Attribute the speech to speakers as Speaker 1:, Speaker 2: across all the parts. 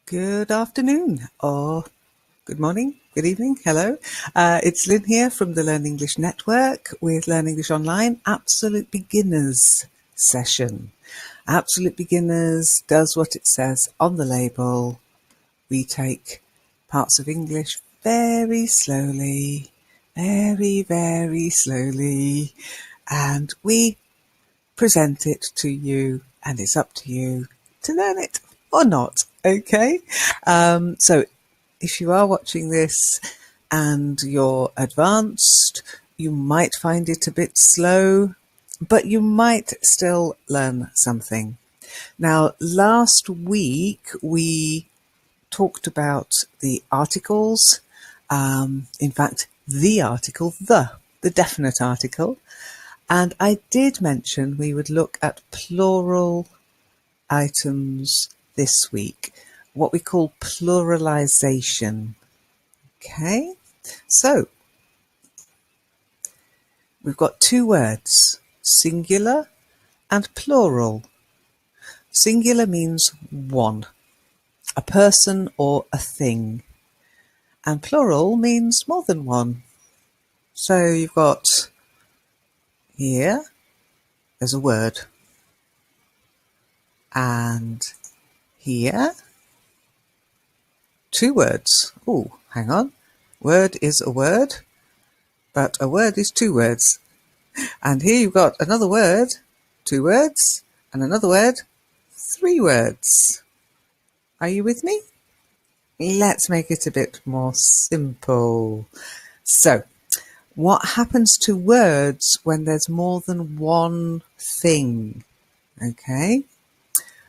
Speaker 1: Good afternoon, or good morning, good evening, hello. It's Lynn here from the Learn English Network with Learn English Online Absolute Beginners session. Absolute Beginners does what it says on the label. We take parts of English very slowly, very, very slowly, and we present it to you, and it's up to you to learn it or not, okay? So if you are watching this and you're advanced, you might find it a bit slow, but you might still learn something. Now, last week we talked about the articles, in fact, the article, the definite article, and I did mention we would look at plural items this week, what we call pluralization. Okay, so we've got two words, singular and plural. Singular means one, a person or a thing, and plural means more than one. So you've got here, there's a word, and here, two words. Oh, hang on. Word is a word, but a word is two words. And here you've got another word, two words, and another word, three words. Are you with me? Let's make it a bit more simple. So, what happens to words when there's more than one thing? Okay,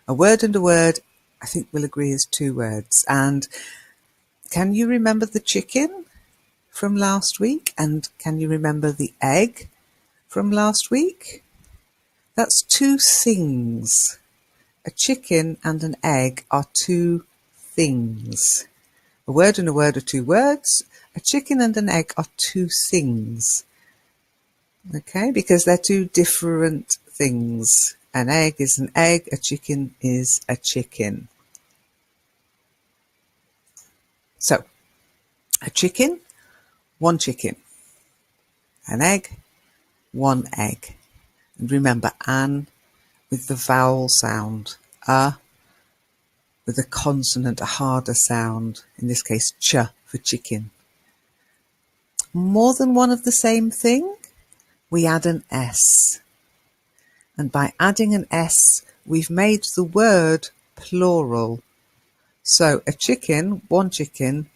Speaker 1: a word and a word, I think we'll agree, is two words. And can you remember the chicken from last week? And can you remember the egg from last week? That's two things. A chicken and an egg are two things. A word and a word are two words. A chicken and an egg are two things. Okay, because they're two different things. An egg is an egg, a chicken is a chicken. So, a chicken, one chicken. An egg, one egg. And remember, an with the vowel sound, a with a consonant, a harder sound, in this case ch for chicken. More than one of the same thing, we add an S. And by adding an S, we've made the word plural. So a chicken, one chicken,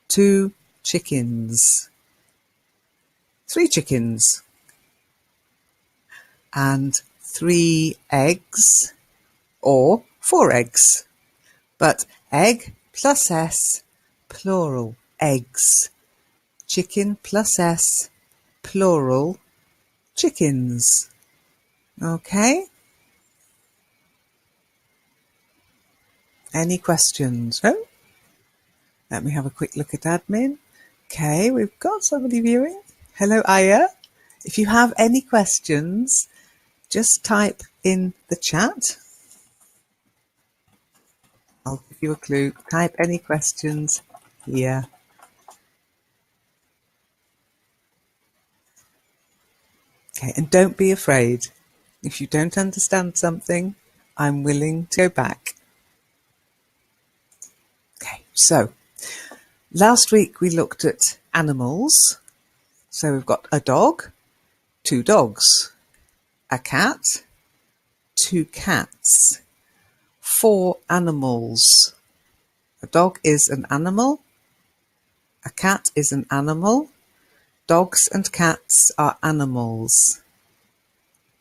Speaker 1: two chickens, three chickens, and three eggs, or four eggs. But egg plus S, plural, eggs. Chicken plus S, plural, chickens. Okay? Any questions? No? Let me have a quick look at admin. Okay, we've got somebody viewing. Hello, Aya. If you have any questions, just type in the chat. I'll give you a clue. Type any questions here. Okay, and don't be afraid. If you don't understand something, I'm willing to go back. Okay, so last week we looked at animals. So we've got a dog, two dogs, a cat, two cats, four animals. A dog is an animal, a cat is an animal, dogs and cats are animals.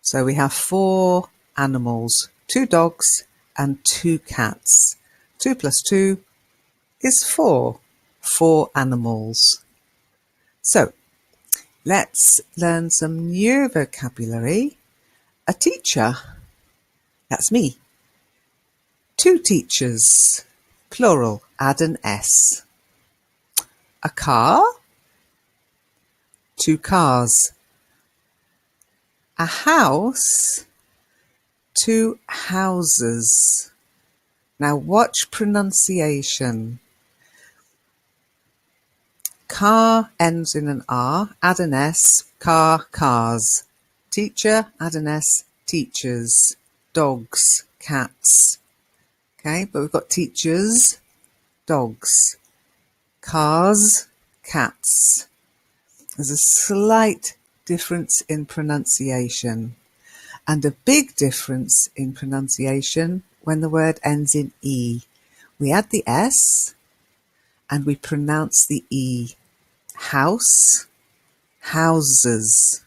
Speaker 1: So we have four animals, two dogs and two cats. 2 plus 2 is 4. 4 animals. So let's learn some new vocabulary. A teacher, that's me. Two teachers, plural, add an S. A car, two cars. A house, two houses. Now watch pronunciation. Car ends in an R, add an S, car, cars. Teacher, add an S, teachers. Dogs, cats. Okay, but we've got teachers, dogs, cars, cats. There's a slight difference in pronunciation and a big difference in pronunciation when the word ends in E. We add the S and we pronounce the E. House, houses.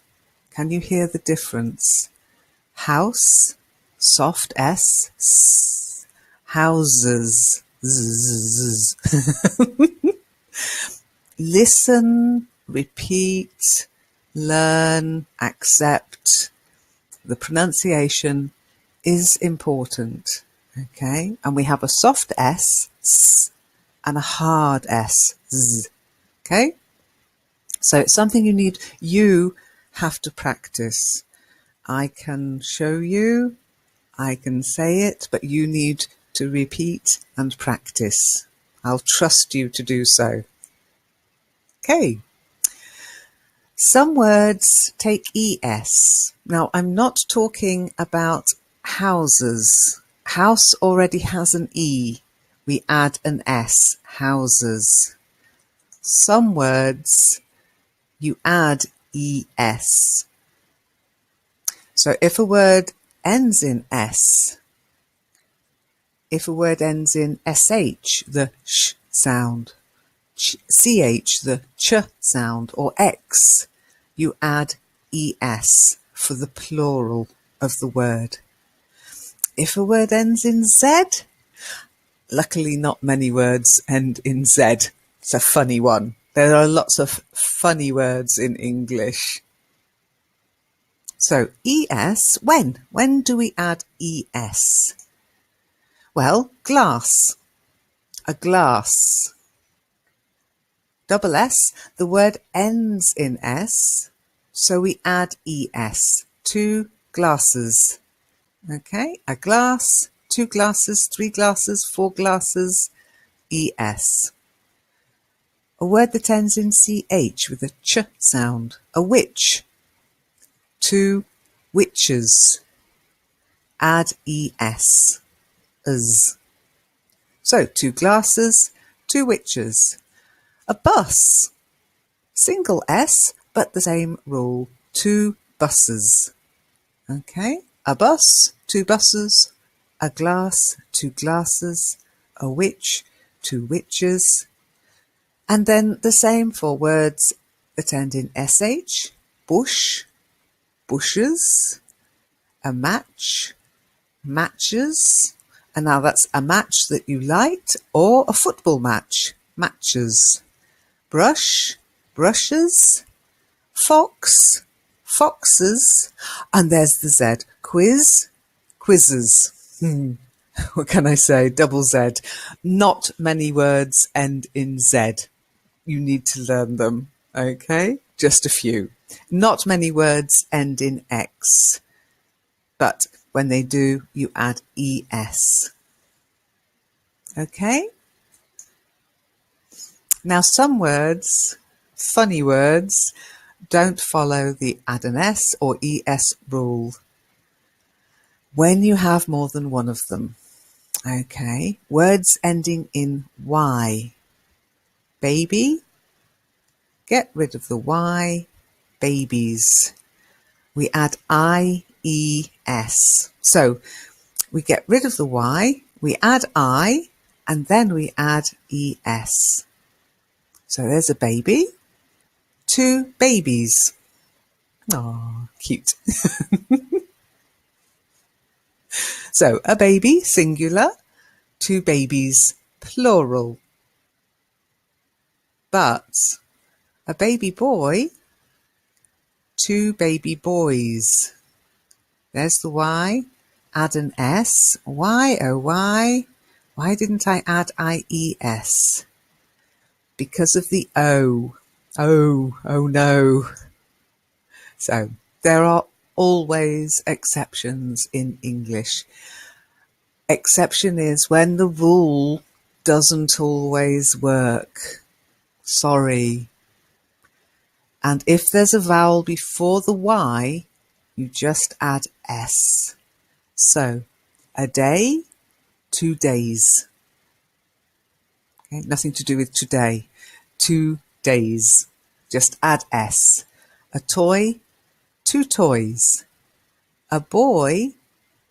Speaker 1: Can you hear the difference? House, soft S, s, houses. Z. Listen, repeat, learn, accept. The pronunciation is important, okay? And we have a soft S, s, and a hard S, z, okay? So it's something you have to practice. I can show you, I can say it, but you need to repeat and practice. I'll trust you to do so. Okay. Some words take ES. Now, I'm not talking about houses. House already has an E. We add an S, houses. Some words you add ES. So if a word ends in S, if a word ends in SH, the sh sound, CH, the ch sound, or X, you add ES for the plural of the word. If a word ends in Z, luckily not many words end in Z. It's a funny one. There are lots of funny words in English. So ES, when? When do we add ES? Well, glass, a glass. Double S, the word ends in S, so we add ES, 2 glasses. Okay, a glass, 2 glasses, 3 glasses, 4 glasses, ES. A word that ends in CH with a ch sound, a witch, 2 witches, add ES, as. So 2 glasses, 2 witches. A bus, single S, but the same rule, 2 buses. Okay, a bus, 2 buses, a glass, 2 glasses, a witch, 2 witches. And then the same for words that end in SH, bush, bushes, a match, matches. And now that's a match that you liked, or a football match, matches. Brush, brushes, fox, foxes, and there's the Z. Quiz, quizzes. What can I say? Double Z. Not many words end in Z. You need to learn them, okay? Just a few. Not many words end in X, but when they do, you add ES. Okay? Now, some words, funny words, don't follow the add an S or ES rule when you have more than one of them. Okay, words ending in Y. Baby, get rid of the Y, babies. We add IES. So we get rid of the Y, we add I, and then we add ES. So there's a baby, 2 babies. Aw, cute. So a baby, singular, 2 babies, plural. But a baby boy, 2 baby boys. There's the Y, add an S. Why, oh why? Why didn't I add IES? Because of the O. Oh no. So there are always exceptions in English. Exception is when the rule doesn't always work. Sorry. And if there's a vowel before the Y, you just add S. So, a day, 2 days. Okay, nothing to do with today. 2 days. Just add S. A toy, 2 toys. A boy,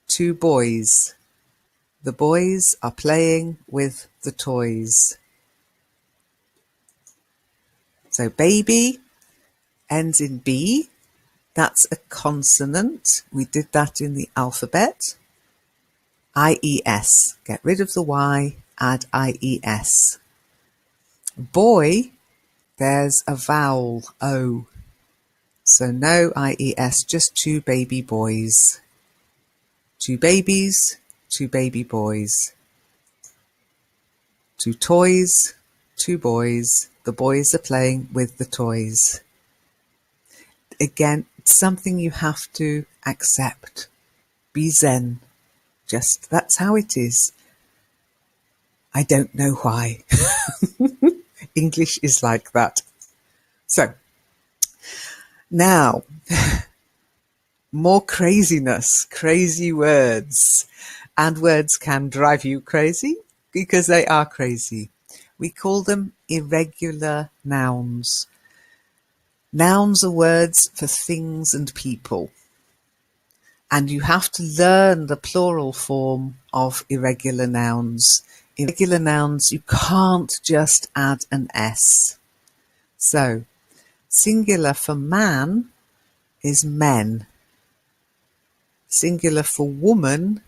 Speaker 1: 2 boys. The boys are playing with the toys. So baby ends in B. That's a consonant. We did that in the alphabet. IES. Get rid of the Y, add IES. Boy, there's a vowel, O. So no IES, just 2 baby boys. 2 babies, 2 baby boys. 2 toys, 2 boys. The boys are playing with the toys. Again, it's something you have to accept. Be zen. Just, that's how it is. I don't know why. English is like that. So, now, more craziness, crazy words. And words can drive you crazy because they are crazy. We call them irregular nouns. Nouns are words for things and people. And you have to learn the plural form of irregular nouns. Irregular nouns, you can't just add an S. So, singular for man is men. Singular for woman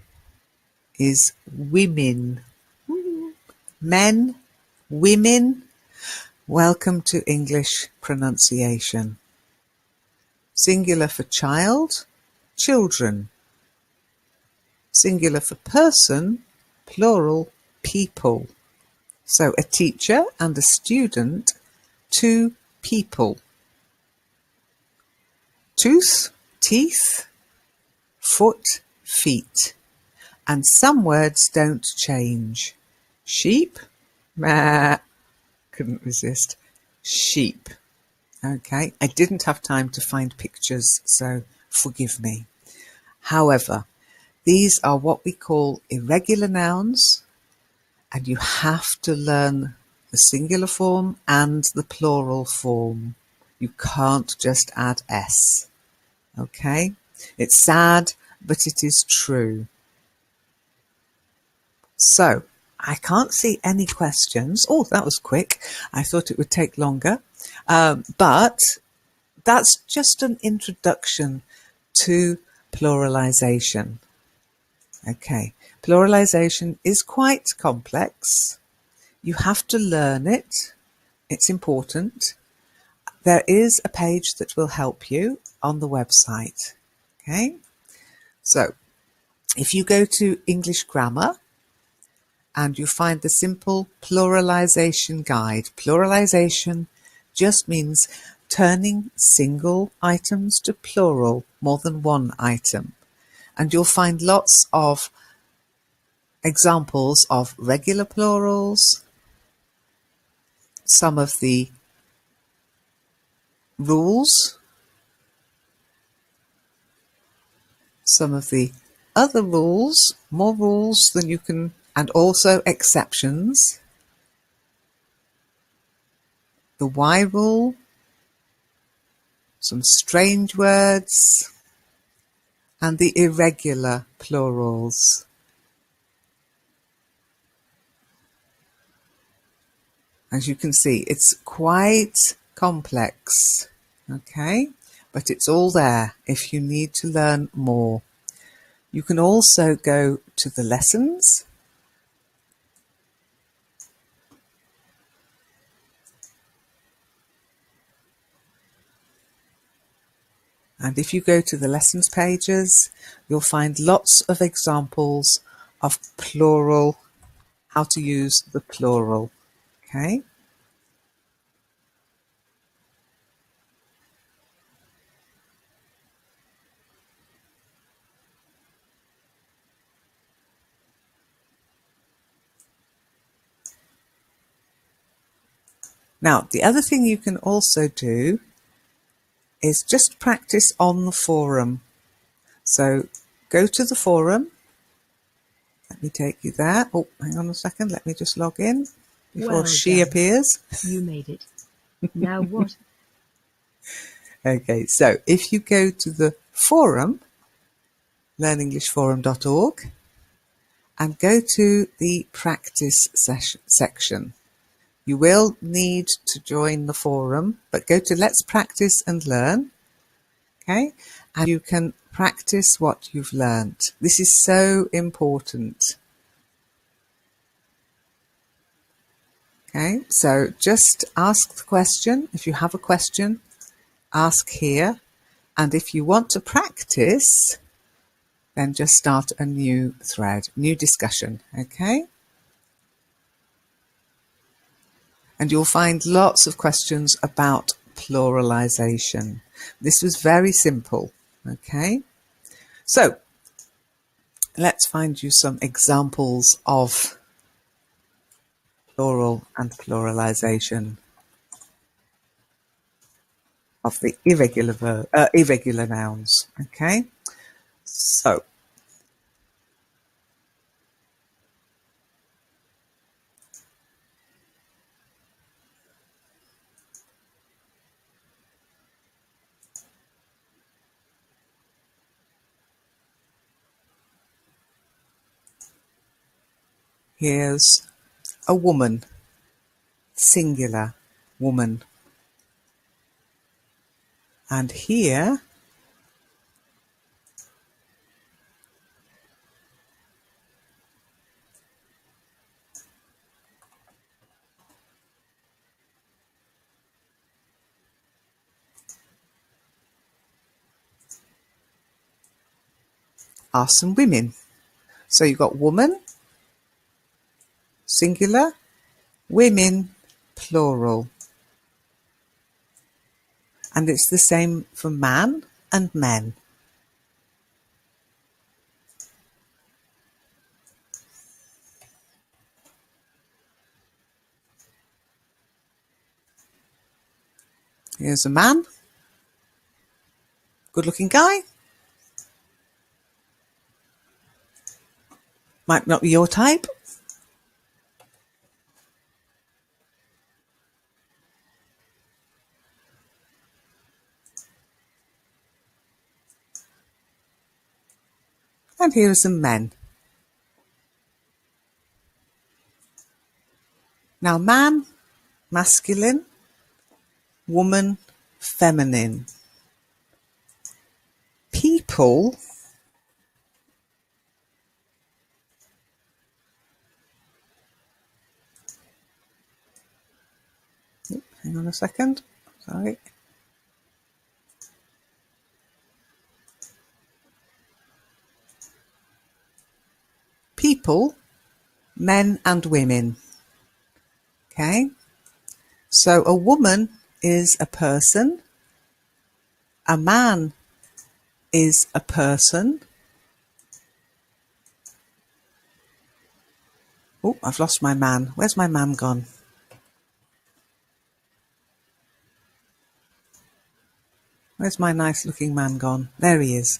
Speaker 1: is women. Men, women. Welcome to English pronunciation. Singular for child, children. Singular for person, plural, people. So a teacher and a student, 2 people. Tooth, teeth, foot, feet. And some words don't change. Sheep, meh, couldn't resist. Sheep. Okay, I didn't have time to find pictures, so forgive me. However, these are what we call irregular nouns, and you have to learn the singular form and the plural form. You can't just add S. Okay? It's sad, but it is true. So, I can't see any questions. Oh, that was quick. I thought it would take longer. But that's just an introduction to pluralization. Okay, pluralization is quite complex. You have to learn it. It's important. There is a page that will help you on the website. Okay, so if you go to English Grammar and you find the simple pluralization guide, pluralization just means turning single items to plural, more than one item. And you'll find lots of examples of regular plurals, some of the rules, some of the other rules, more rules than you can, and also exceptions. The Y rule, some strange words, and the irregular plurals. As you can see, it's quite complex, okay? But it's all there if you need to learn more. You can also go to the lessons. And if you go to the lessons pages, you'll find lots of examples of plural, how to use the plural, okay? Now, the other thing you can also do is just practice on the forum. So go to the forum. Let me take you there. Oh, hang on a second. Let me just log in before
Speaker 2: Well
Speaker 1: she
Speaker 2: done.
Speaker 1: appears.
Speaker 2: You made it. Now what?
Speaker 1: Okay, so if you go to the forum, learnenglishforum.org, and go to the practice section. You will need to join the forum, but go to Let's Practice and Learn, okay? And you can practice what you've learned. This is so important. Okay, so just ask the question. If you have a question, ask here. And if you want to practice, then just start a new thread, new discussion, okay? And you'll find lots of questions about pluralization. This was very simple, okay? So let's find you some examples of plural and pluralization of the irregular nouns, okay? So here's a woman, singular, woman. And here are some women. So you've got woman, singular, women, plural. And it's the same for man and men. Here's a man, good looking guy. Might not be your type. And here are some men. Now man, masculine, woman, feminine. People, hang on a second, sorry. People, men and women. Okay, so a woman is a person, a man is a person. Oh, I've lost my man. Where's my man gone? Where's my nice looking man gone? There he is.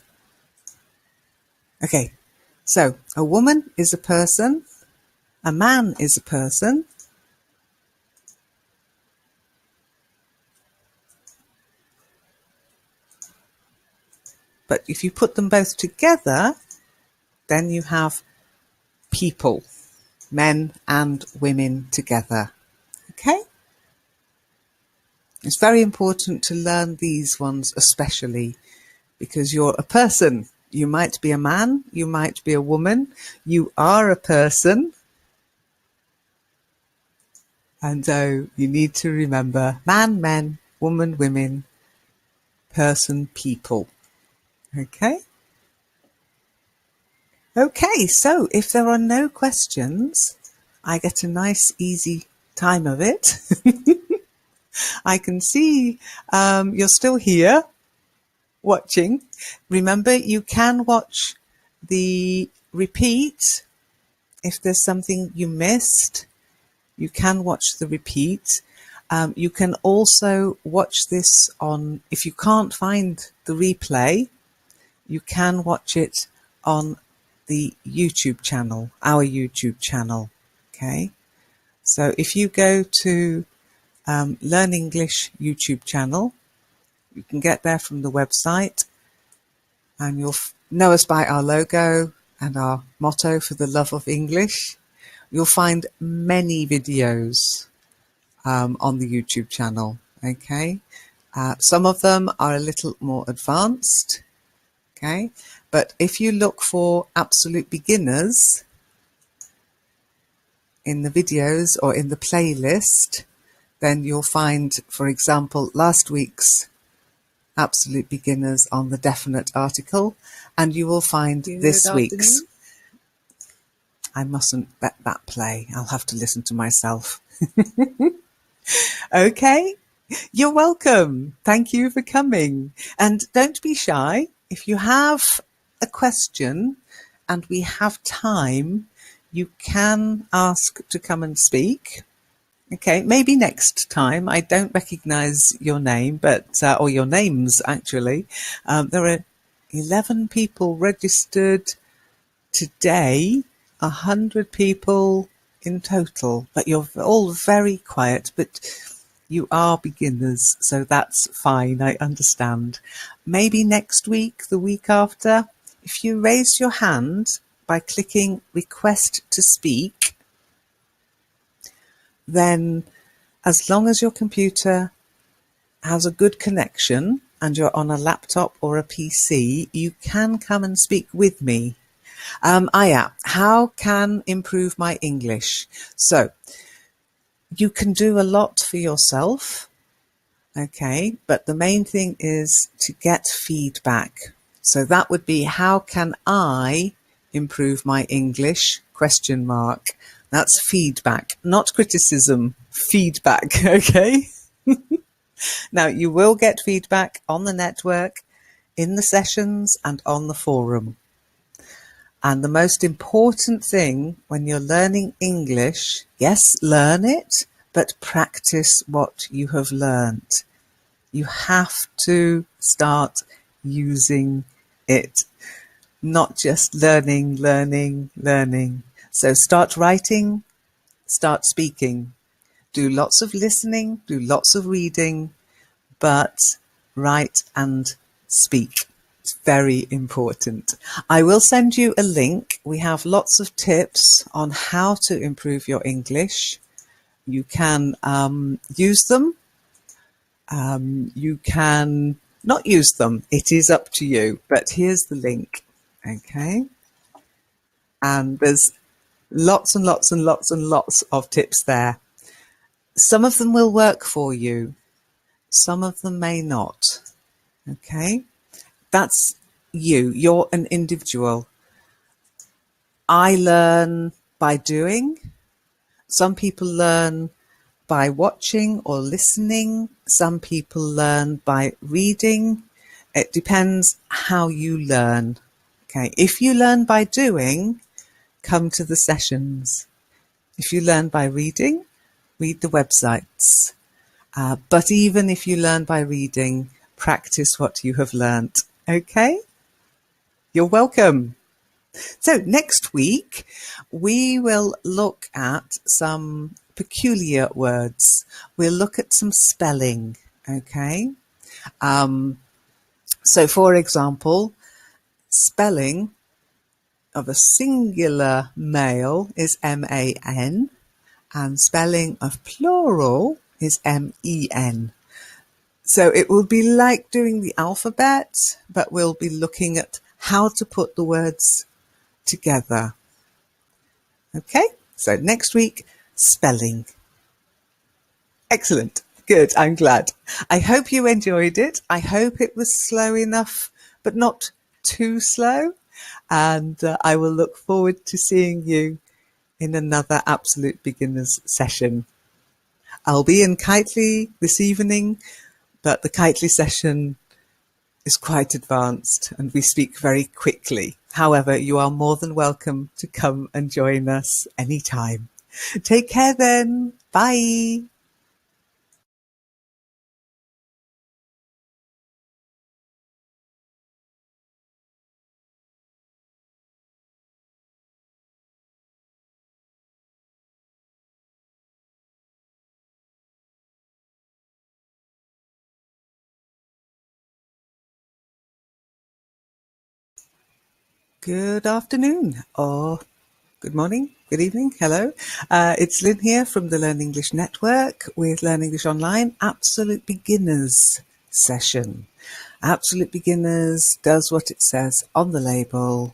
Speaker 1: Okay, so a woman is a person, a man is a person, but if you put them both together, then you have people, men and women together. Okay? It's very important to learn these ones especially because you're a person. You might be a man, you might be a woman, you are a person. And so you need to remember man, men, woman, women, person, people. Okay? Okay, so if there are no questions, I get a nice easy time of it. I can see you're still here watching. Remember, you can watch the repeat. If there's something you missed, you can watch the repeat. You can also watch this on, if you can't find the replay, you can watch it on the YouTube channel, our YouTube channel. Okay. So if you go to Learn English YouTube channel, you can get there from the website, and you'll know us by our logo and our motto, for the love of English. You'll find many videos on the YouTube channel. Okay. Some of them are a little more advanced. Okay. But if you look for absolute beginners in the videos or in the playlist, then you'll find, for example, last week's absolute beginners on the definite article, and you will find this week's. I mustn't let that play. I'll have to listen to myself. Okay. You're welcome. Thank you for coming. And don't be shy. If you have a question and we have time, you can ask to come and speak. Okay, maybe next time. I don't recognise your name, but or your names actually. There are 11 people registered today, 100 people in total, but you're all very quiet. But you are beginners, so that's fine. I understand. Maybe next week, the week after, if you raise your hand by clicking Request to Speak, then as long as your computer has a good connection and you're on a laptop or a PC, you can come and speak with me. How can improve my English? So you can do a lot for yourself, okay, but the main thing is to get feedback. So that would be, how can I improve my English? ? That's feedback, not criticism, feedback, okay? Now, you will get feedback on the network, in the sessions, and on the forum. And the most important thing when you're learning English, yes, learn it, but practice what you have learnt. You have to start using it, not just learning. So start writing, start speaking. Do lots of listening, do lots of reading, but write and speak. It's very important. I will send you a link. We have lots of tips on how to improve your English. You can use them. You can not use them. It is up to you. But here's the link. Okay. And there's lots and lots and lots and lots of tips there. Some of them will work for you. Some of them may not. Okay. That's you. You're an individual. I learn by doing. Some people learn by watching or listening. Some people learn by reading. It depends how you learn. Okay. If you learn by doing, come to the sessions. If you learn by reading, read the websites. But even if you learn by reading, practice what you have learnt. Okay? You're welcome. So next week, we will look at some peculiar words. We'll look at some spelling. Okay? So for example, spelling of a singular male is M-A-N, and spelling of plural is M-E-N. So it will be like doing the alphabet, but we'll be looking at how to put the words together. Okay, so next week, spelling. Excellent. Good, I'm glad. I hope you enjoyed it. I hope it was slow enough, but not too slow. And I will look forward to seeing you in another Absolute Beginners session. I'll be in Kitely this evening, but the Kitely session is quite advanced and we speak very quickly. However, you are more than welcome to come and join us anytime. Take care then. Bye. Good afternoon, or good morning, good evening, hello. It's Lynn here from the Learn English Network with Learn English Online Absolute Beginners session. Absolute Beginners does what it says on the label.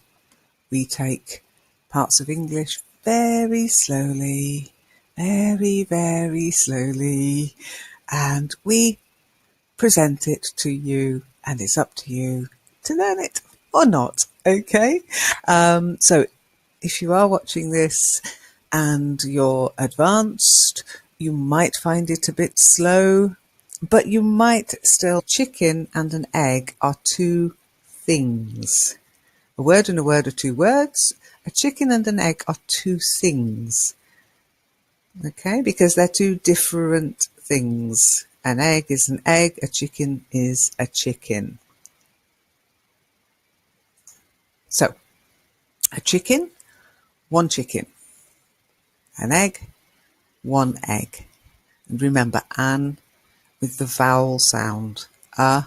Speaker 1: We take parts of English very slowly, very, very slowly, and we present it to you, and it's up to you to learn it or not, okay? So if you are watching this and you're advanced, you might find it a bit slow, but you might still. Chicken and an egg are two things. A word and a word are two words. A chicken and an egg are two things. Okay, because they're two different things. An egg is an egg, a chicken is a chicken. So, a chicken, one chicken. An egg, one egg. And remember, an with the vowel sound, a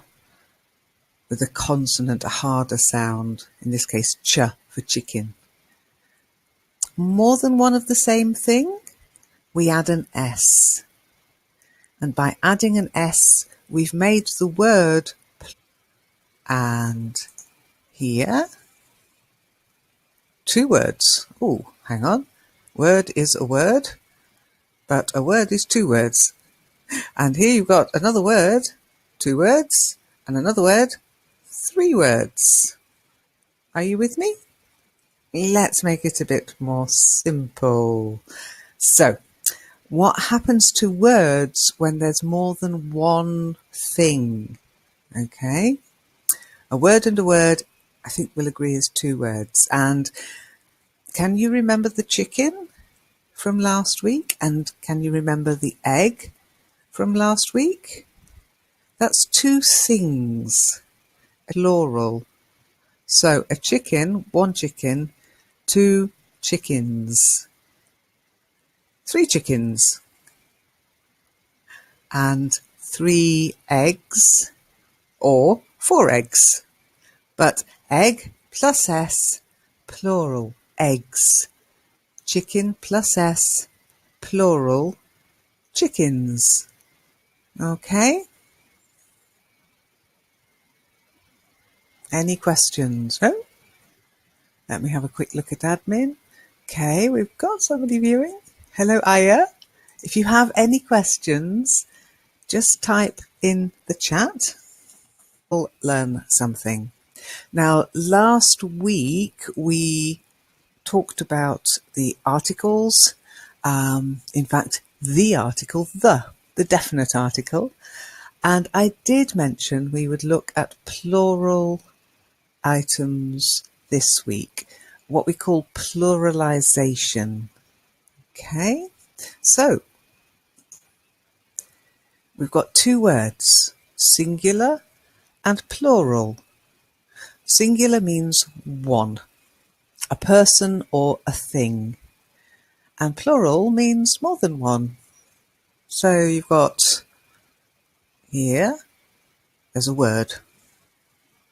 Speaker 1: with a consonant, a harder sound, in this case ch for chicken. More than one of the same thing, we add an S. And by adding an S, we've made the word. And here, two words. Oh, hang on. Word is a word, but a word is two words. And here you've got another word, two words, and another word, three words. Are you with me? Let's make it a bit more simple. So, what happens to words when there's more than one thing? Okay. A word and a word, I think we'll agree, is two words. And can you remember the chicken from last week? And can you remember the egg from last week? That's two things, plural. So a chicken, one chicken, two chickens, three chickens, and three eggs, or four eggs. But egg plus S, plural, eggs. Chicken plus S, plural, chickens. Okay? Any questions? No? Let me have a quick look at admin. Okay, we've got somebody viewing. Hello, Aya. If you have any questions, just type in the chat. We'll learn something. Now, last week we talked about the articles. In fact, the article, the definite article. And I did mention we would look at plural items this week, what we call pluralization. Okay, so we've got two words, singular and plural. Singular means one, a person or a thing, and plural means more than one. So you've got here, there's a word,